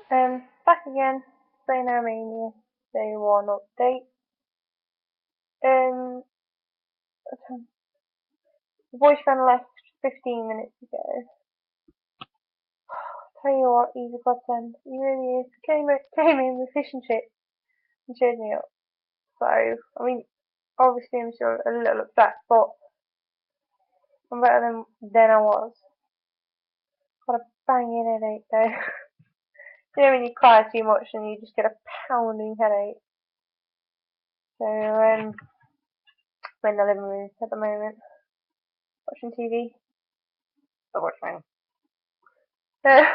Back again, playing Armenia, day one update. Um, the boyfriend left 15 minutes ago. Tell you what, he's a godsend. He really is. Came in with fish and chips and cheered me up. So, I mean, obviously I'm still a little upset, but I'm better than I was. Got a banging headache though. You know when you cry too much and you just get a pounding headache. So, I'm in the living room at the moment, watching TV. Still watching. But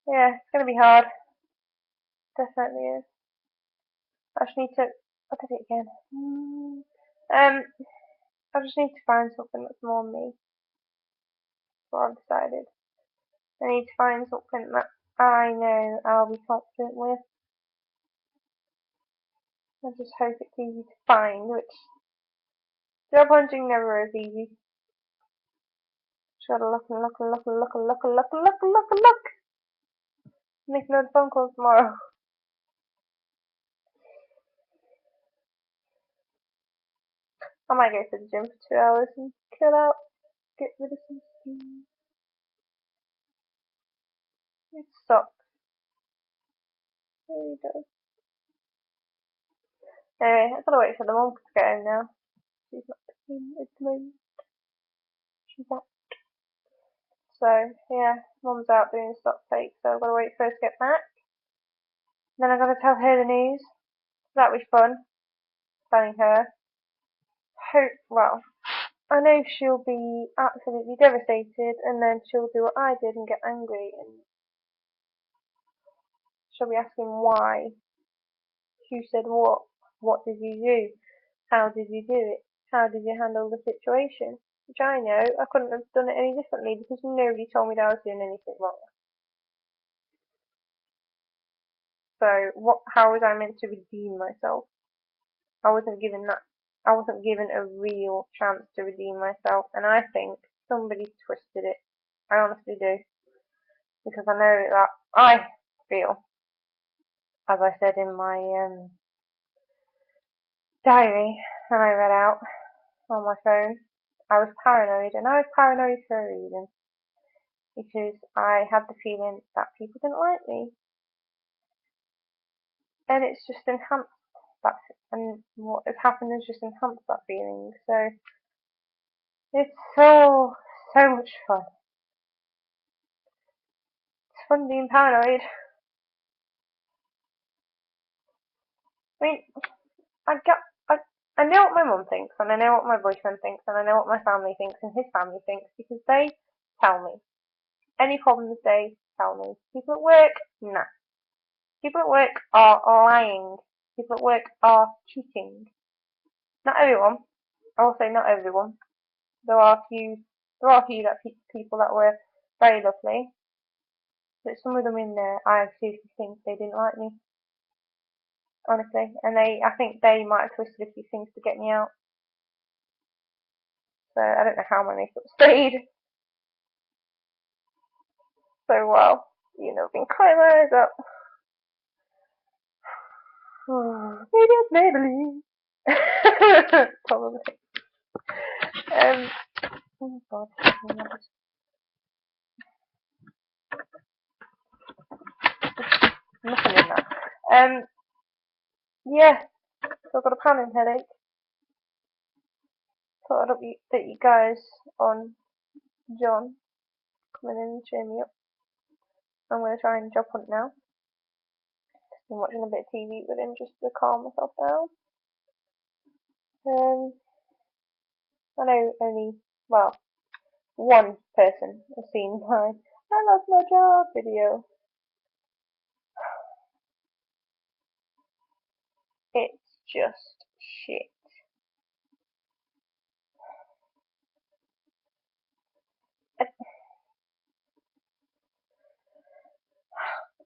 yeah, it's gonna be hard. Definitely is. I just need to. I did it again. I just need to find something that's more me. That's what I've decided. I need to find something that I know I'll be confident with. I just hope it's easy to find, which job hunting never is easy. Just gotta look and look and look and look and look and look and look and look and look. Make another phone call tomorrow. I might go to the gym for 2 hours and chill out, get rid of some steam. It sucks. It really does. Anyway, I've got to wait for the mum to get home now. She's not in at the moment. She's out. So, yeah, mum's out doing stock take, so I've got to wait for her to get back. Then I've got to tell her the news. That'll be fun, telling her. Well, I know she'll be absolutely devastated, and then she'll do what I did and get angry, and she'll be asking why. Who said what? What did you do? How did you do it? How did you handle the situation? Which I know I couldn't have done it any differently because nobody told me that I was doing anything wrong. So how was I meant to redeem myself? I wasn't given that. I wasn't given a real chance to redeem myself, and I think somebody twisted it. I honestly do, because I know that I feel, as I said in my diary, and I read out on my phone, I was paranoid, and I was paranoid for a reason, because I had the feeling that people didn't like me, and it's just enhanced that, and what has happened has just enhanced that feeling. So it's so much fun. It's fun being paranoid. I mean, I got I know what my mum thinks, and I know what my boyfriend thinks, and I know what my family thinks, and his family thinks, because they tell me. Any problems they tell me. People at work, nah. People at work are lying. People at work are cheating. Not everyone. I will say not everyone. There are a few. There are a few people that were very lovely, but some of them in there, I seriously think they didn't like me, honestly, and I think they might have twisted a few things to get me out. So I don't know how my makeup stayed so well. I've been crying my eyes out. Maybe it's Maybelline. Probably. Um. Oh God. Nothing in that. Yeah. So I've got a pounding headache. Thought I'd update you guys on John coming in and cheering me up. I'm going to try and job hunt now. Been watching a bit of TV with him just to calm myself down. I know only, well, one person has seen my I lost my job video. It's just shit.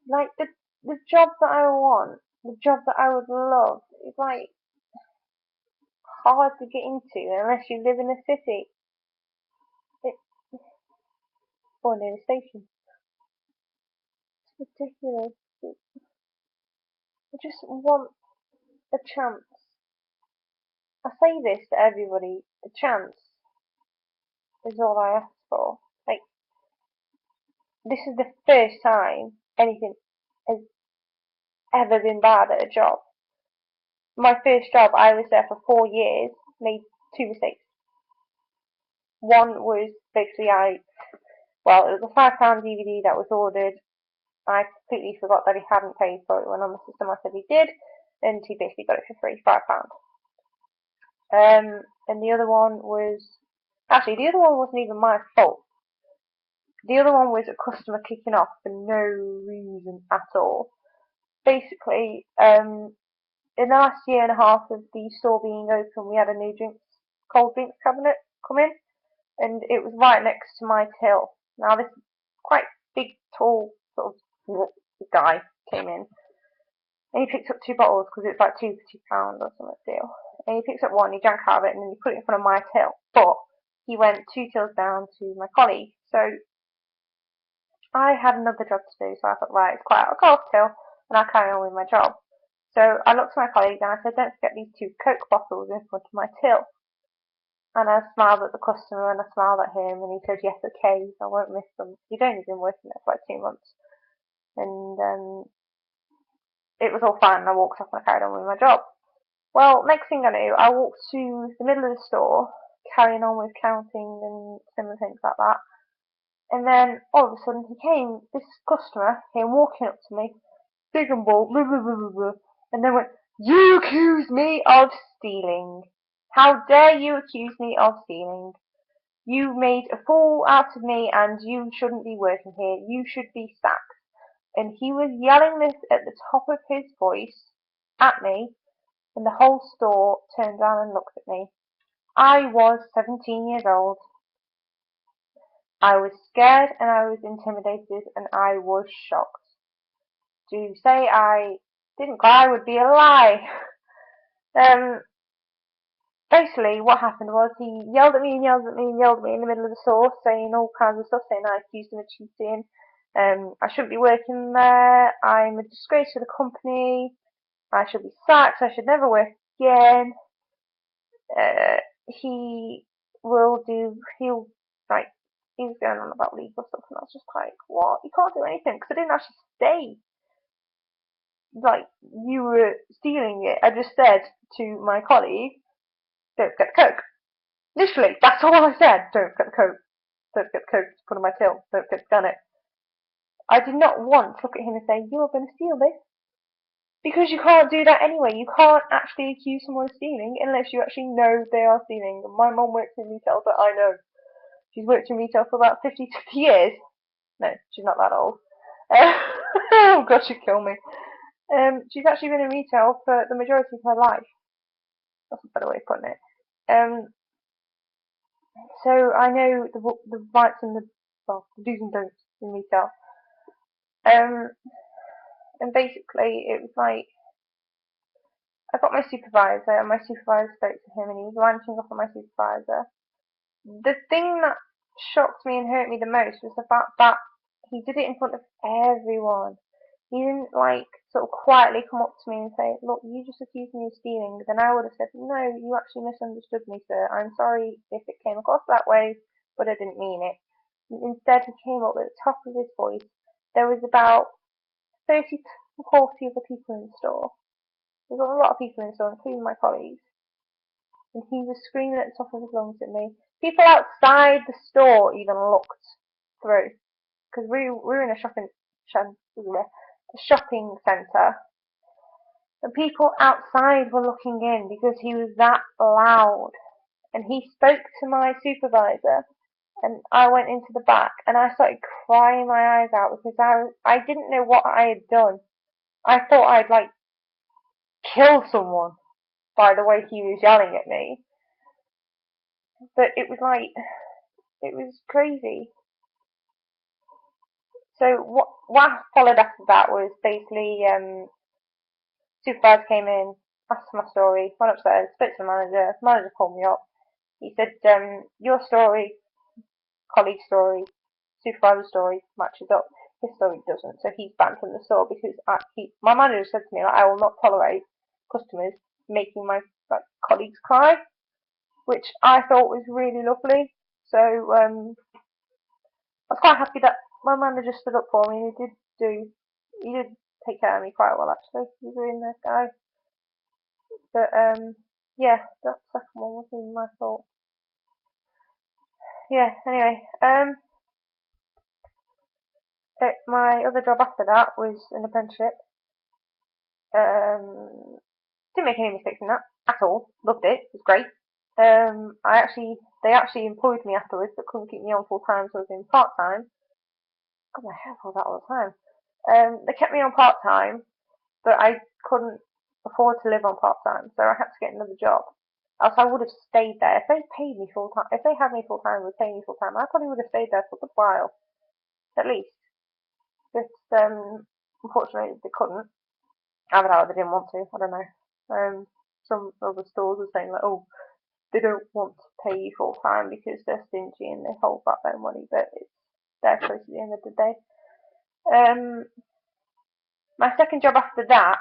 Like the job that I want, the job that I would love, is like hard to get into unless you live in a city. It, or near the station. It's ridiculous. I just want a chance. I say this to everybody, a chance is all I ask for. Like, this is the first time anything has ever been bad at a job. My first job, I was there for 4 years, made 2 mistakes. One was basically it was a £5 DVD that was ordered. I completely forgot that he hadn't paid for it when on the system I said he did, and he basically got it for free, £5. And the other one was, actually the other one wasn't even my fault. The other one was a customer kicking off for no reason at all. Basically, in the last year and a half of the store being open, we had a new cold drinks cabinet come in, and it was right next to my till. Now this quite big, tall sort of guy came in, and he picked up 2 bottles because it's like 2 for £2 or something deal. And he picks up one, he drank out of it, and then he put it in front of my till. But he went 2 tills down to my colleague. So I had another job to do, so I thought, right, it's quite a golf till, and I'll carry on with my job. So I looked at my colleague and I said, don't forget these 2 Coke bottles in front of my till. And I smiled at the customer and I smiled at him, and he said, yes, okay, I won't miss them. He'd only been working there for like 2 months. And it was all fine, and I walked off and I carried on with my job. Well, next thing I knew, I walked to the middle of the store, carrying on with counting and similar things like that. And then all of a sudden this customer came walking up to me, big and bold, blah, blah, blah, blah, blah, and then went, you accuse me of stealing. How dare you accuse me of stealing? You made a fool out of me and you shouldn't be working here. You should be sacked. And he was yelling this at the top of his voice at me, and the whole store turned around and looked at me. I was 17 years old. I was scared and I was intimidated and I was shocked. To say I didn't cry would be a lie. Basically what happened was he yelled at me and yelled at me and yelled at me in the middle of the store, saying all kinds of stuff, saying I accused him of cheating. I shouldn't be working there. I'm a disgrace to the company. I should be sacked. I should never work again. He was going on about legal stuff, and I was just like, what? You can't do anything, because I didn't actually say, like, you were stealing it. I just said to my colleague, don't get the Coke. Literally, that's all I said. Don't get the Coke. Don't get the Coke to put on my till. Don't get to scan it. I did not once look at him and say, you're going to steal this. Because you can't do that anyway. You can't actually accuse someone of stealing unless you actually know they are stealing. My mum works in retail, but I know. She's worked in retail for about 50 years. No, she's not that old. Oh god, she'd kill me. She's actually been in retail for the majority of her life. That's a better way of putting it. So I know the rights and the do's and don'ts in retail. And basically it was like, I got my supervisor, and my supervisor spoke to him, and he was ranting off on my supervisor. The thing that shocked me and hurt me the most was the fact that he did it in front of everyone. He didn't sort of quietly come up to me and say, look, you just accused me of stealing. Then I would have said, no, you actually misunderstood me, sir. I'm sorry if it came across that way, but I didn't mean it. Instead, he came up at the top of his voice. There was about 30 to 40 other people in the store. There was a lot of people in the store, including my colleagues. And he was screaming at the top of his lungs at me. People outside the store even looked through, because we were in a shopping centre, and people outside were looking in because he was that loud. And he spoke to my supervisor, and I went into the back and I started crying my eyes out because I didn't know what I had done. I thought I'd killed someone by the way he was yelling at me. But it was crazy. So what followed after that was basically supervisor came in, asked for my story, went upstairs, spoke to the manager called me up. He said, your story, colleague story, supervisor's story matches up. His story doesn't, so he's banned from the store because my manager said to me, like, I will not tolerate customers making my colleagues cry, which I thought was really lovely. So I was quite happy that my manager stood up for me, and he did take care of me quite well actually. He was a really nice guy. But yeah, that second one was even my fault. Yeah, anyway, my other job after that was an apprenticeship. Didn't make any mistakes in that at all. Loved it. It was great. They actually employed me afterwards, but couldn't keep me on full time, so I was in part time. God, my hair falls out all the time. They kept me on part time, but I couldn't afford to live on part time, so I had to get another job. Else I would have stayed there. If they paid me full time, if they had me full time and would pay me full time, I probably would have stayed there for a good while, at least. But unfortunately, they couldn't. Either that or they didn't want to. I don't know. Some other stores were saying like, oh, they don't want to pay you full time because they're stingy and they hold back their money, but it's their choice at the end of the day. My second job after that,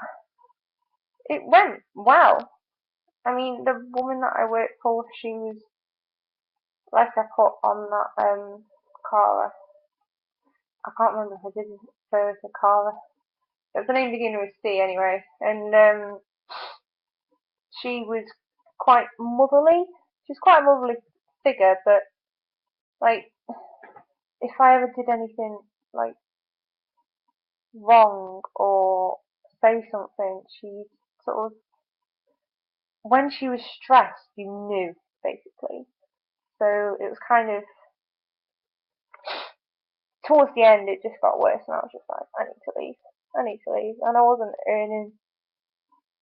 it went well. I mean, the woman that I worked for, she was like I put on that Cara. I can't remember if I did her for Cara. The name beginning with C anyway, and she was quite motherly. She's quite a motherly figure, but like if I ever did anything like wrong or say something, she sort of when she was stressed, you knew basically. So it was kind of towards the end, it just got worse, and I was just like, I need to leave. I need to leave, and I wasn't earning.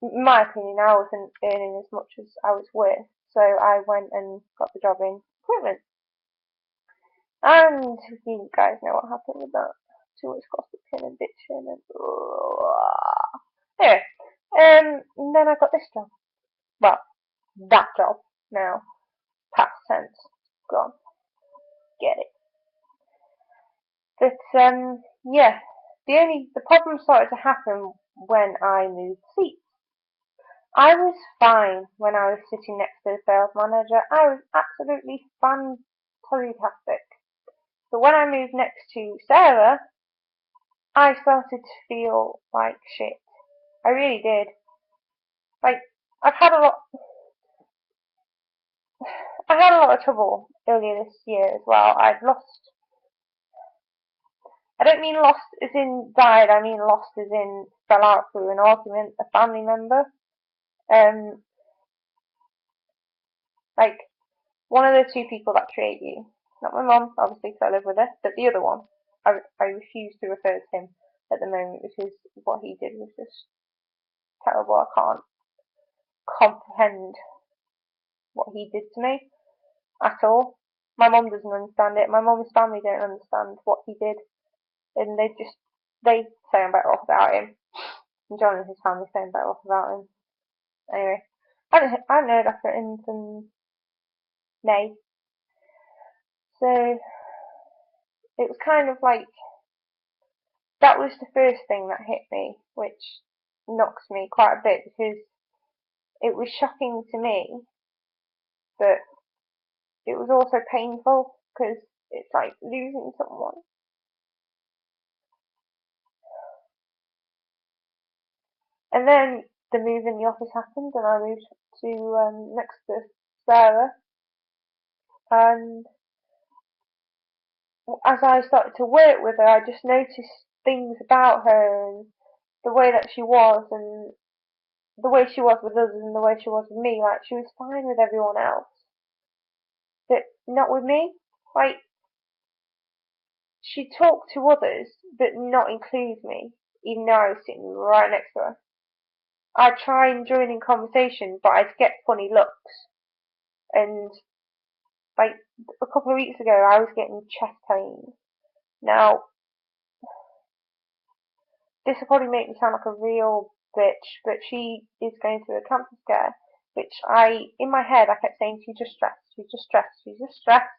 In my opinion, I wasn't earning as much as I was worth, so I went and got the job in equipment. And you guys know what happened with that. Too much gossiping and bitching and anyway, and then I got this job. Well, that job now, past tense, gone. Get it. But yeah, the problem started to happen when I moved seats. I was fine when I was sitting next to the sales manager. I was absolutely fantastic. But when I moved next to Sarah, I started to feel like shit. I really did. Like I've had a lot. I had a lot of trouble earlier this year as well. I'd lost. I don't mean lost as in died. I mean lost as in fell out through an argument. A family member. Like one of the two people that create you. Not my mum, obviously, because I live with her, but the other one. I refuse to refer to him at the moment because what he did was just terrible. I can't comprehend what he did to me at all. My mum doesn't understand it. My mum's family don't understand what he did, and they say I'm better off without him. And John and his family say I'm better off without him. Anyway, I haven't heard after him since May, so it was kind of like that was the first thing that hit me, which knocks me quite a bit because it was shocking to me, but it was also painful because it's like losing someone. And then the move in the office happened, and I moved to next to Sarah. And as I started to work with her, I just noticed things about her and the way that she was, and the way she was with others, and the way she was with me. Like she was fine with everyone else, but not with me. Like she talked to others, but not include me, even though I was sitting right next to her. I'd try and join in conversation, but I'd get funny looks. And like a couple of weeks ago, I was getting chest pains. Now, this will probably make me sound like a real bitch, but she is going through a cancer scare, which in my head, I kept saying, she's just stressed, she's just stressed, she's just stressed.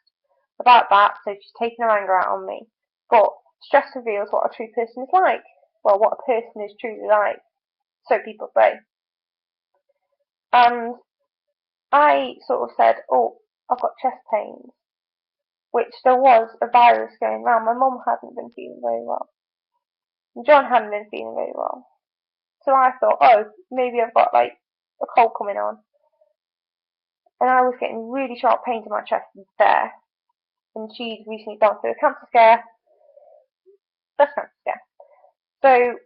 about that, so she's taking her anger out on me. But stress reveals what a true person is like. Well, what a person is truly like, so people say. And I sort of said, oh, I've got chest pains, which there was a virus going around. My mum hadn't been feeling very well. And John hadn't been feeling very well. So I thought, oh, maybe I've got like a cold coming on. And I was getting really sharp pains in my chest there. And she'd recently gone through a cancer scare. Breast cancer scare. So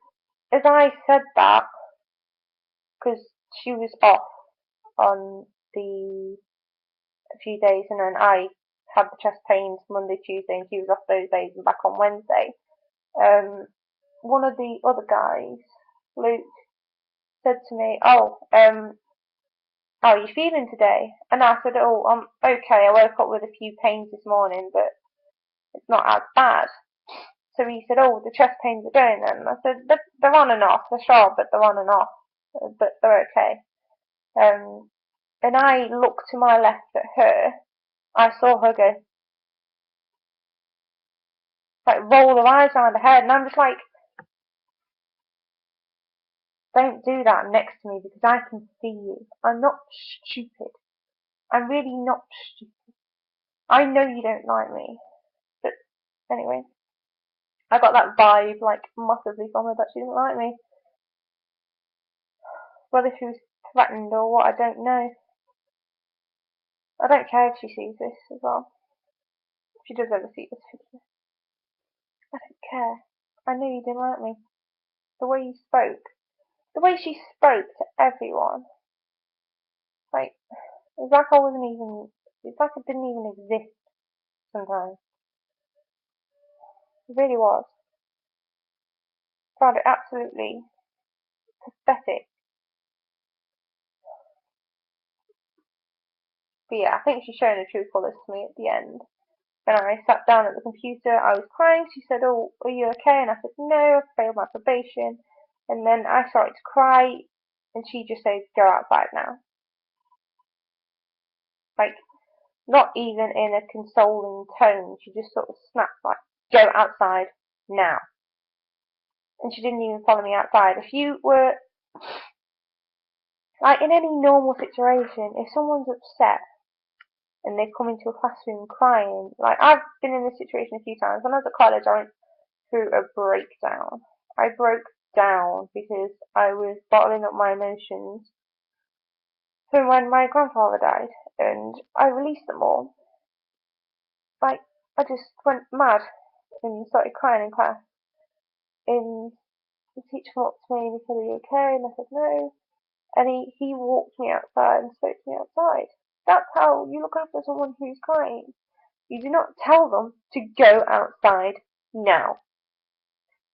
as I said that, because she was off on a few days, and then I had the chest pains Monday, Tuesday, and she was off those days and back on Wednesday. One of the other guys, Luke, said to me, "Oh, how are you feeling today?" And I said, "Oh, I'm okay. I woke up with a few pains this morning, but it's not as bad." So he said, "Oh, the chest pains are going then." And I said, "They're on and off. They're sharp, but they're on and off. But they're okay." And I looked to my left at her. I saw her go, like, roll her eyes around her head, and I'm just like, don't do that next to me because I can see you. I'm not stupid. I'm really not stupid. I know you don't like me. But anyway, I got that vibe, like, massively from her that she didn't like me. Whether she was threatened or what, I don't know. I don't care if she sees this as well. If she does ever see this video. I don't care. I knew you didn't like me. The way you spoke. The way she spoke to everyone. Like, it's like I wasn't even, it's like it didn't even exist sometimes. It really was. I found it absolutely pathetic. But yeah, I think she's showing the true colours to me at the end. When I sat down at the computer, I was crying. She said, "Oh, are you okay?" And I said, "No, I've failed my probation." And then I started to cry, and she just said, "Go outside now." Like, not even in a consoling tone. She just sort of snapped, like, "Go outside now." And she didn't even follow me outside. If you were, like, in any normal situation, if someone's upset and they come into a classroom crying, like, I've been in this situation a few times. When I was at college, I went through a breakdown. I broke down because I was bottling up my emotions from when my grandfather died, and I released them all. Like, I just went mad and started crying in class. And the teacher came up to me and he said, "Are you okay?" And I said, "No." And he walked me outside and spoke to me outside. That's how you look after someone who's crying. You do not tell them to go outside now.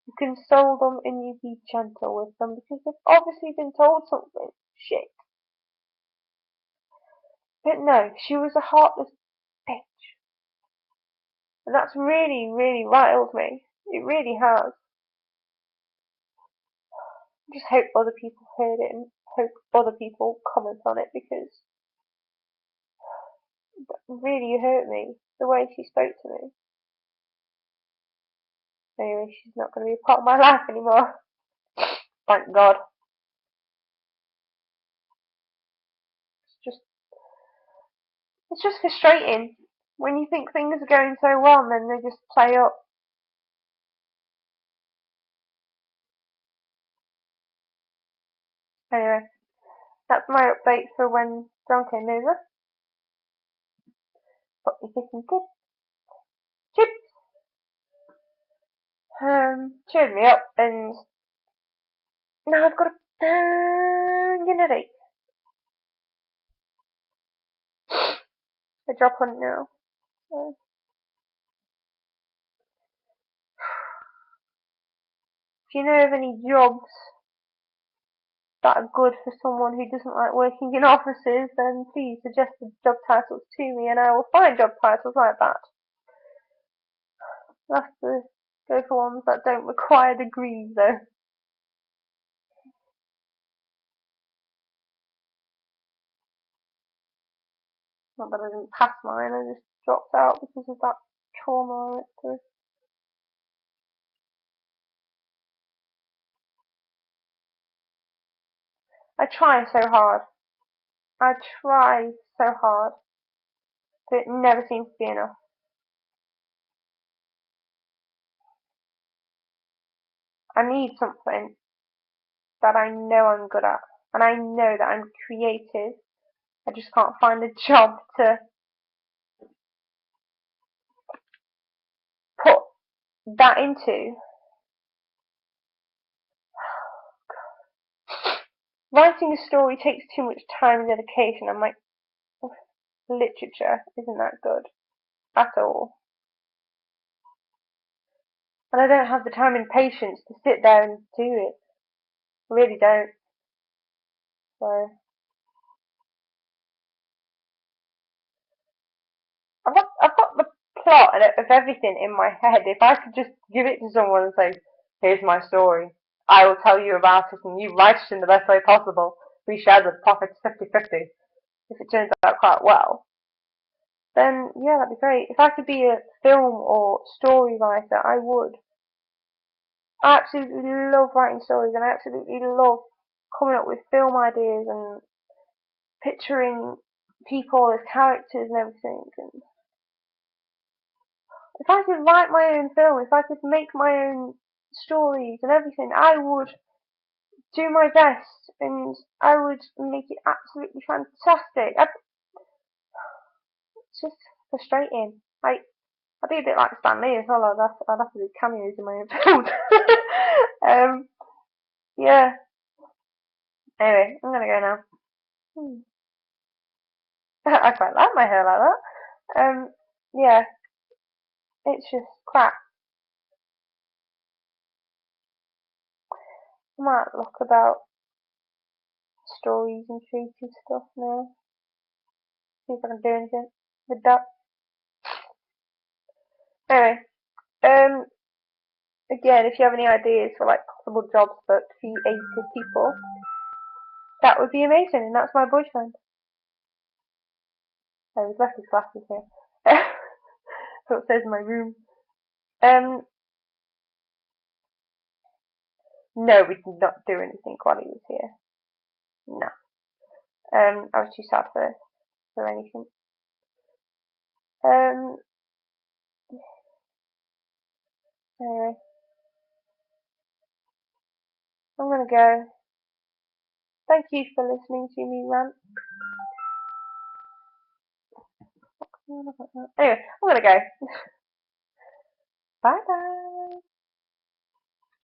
You console them and you be gentle with them because they've obviously been told something. Shit. But no, she was a heartless bitch. And that's really, really riled me. It really has. I just hope other people heard it and hope other people comment on it because that really hurt me. The way she spoke to me. Anyway, she's not going to be a part of my life anymore. Thank God. It's just, it's just frustrating when you think things are going so well and then they just play up. Anyway, that's my update for when John came over. Got me fish and chips. Cheered me up, and now I've got a banging headache. A job hunt now. So, if you know of any jobs that are good for someone who doesn't like working in offices, then please suggest the job titles to me and I will find job titles like that. I'll have to go for ones that don't require degrees though. Not that I didn't pass mine, I just dropped out because of that trauma I went through. I try so hard. I try so hard, but it never seems to be enough. I need something that I know I'm good at, and I know that I'm creative. I just can't find a job to put that into. Writing a story takes too much time and dedication. I'm like, literature isn't that good at all. And I don't have the time and patience to sit there and do it. I really don't. So I've got the plot of everything in my head. If I could just give it to someone and say, here's my story, I will tell you about it and you write it in the best way possible. We share the profits 50-50. If it turns out quite well, then yeah, that'd be great. If I could be a film or story writer, I would. I absolutely love writing stories and I absolutely love coming up with film ideas and picturing people as characters and everything. And if I could write my own film, if I could make my own stories and everything, I would do my best and I would make it absolutely fantastic. It's just frustrating. I'd be a bit like Stan Lee as well. I'd have to do cameos in my own films. Yeah. Anyway, I'm gonna go now. Hmm. I quite like my hair like that. Yeah, it's just crap. I might look about stories and creative stuff now. See if I can do anything with that. Anyway, um, again, if you have any ideas for like possible jobs for creative people, that would be amazing. And that's my boyfriend. Oh, he's left his glasses here. So it says in my room. Um, no, we did not do anything while he was here. No. I was too sad for anything. Um, anyway, I'm gonna go. Thank you for listening to me rant. Anyway, I'm gonna go. Bye bye.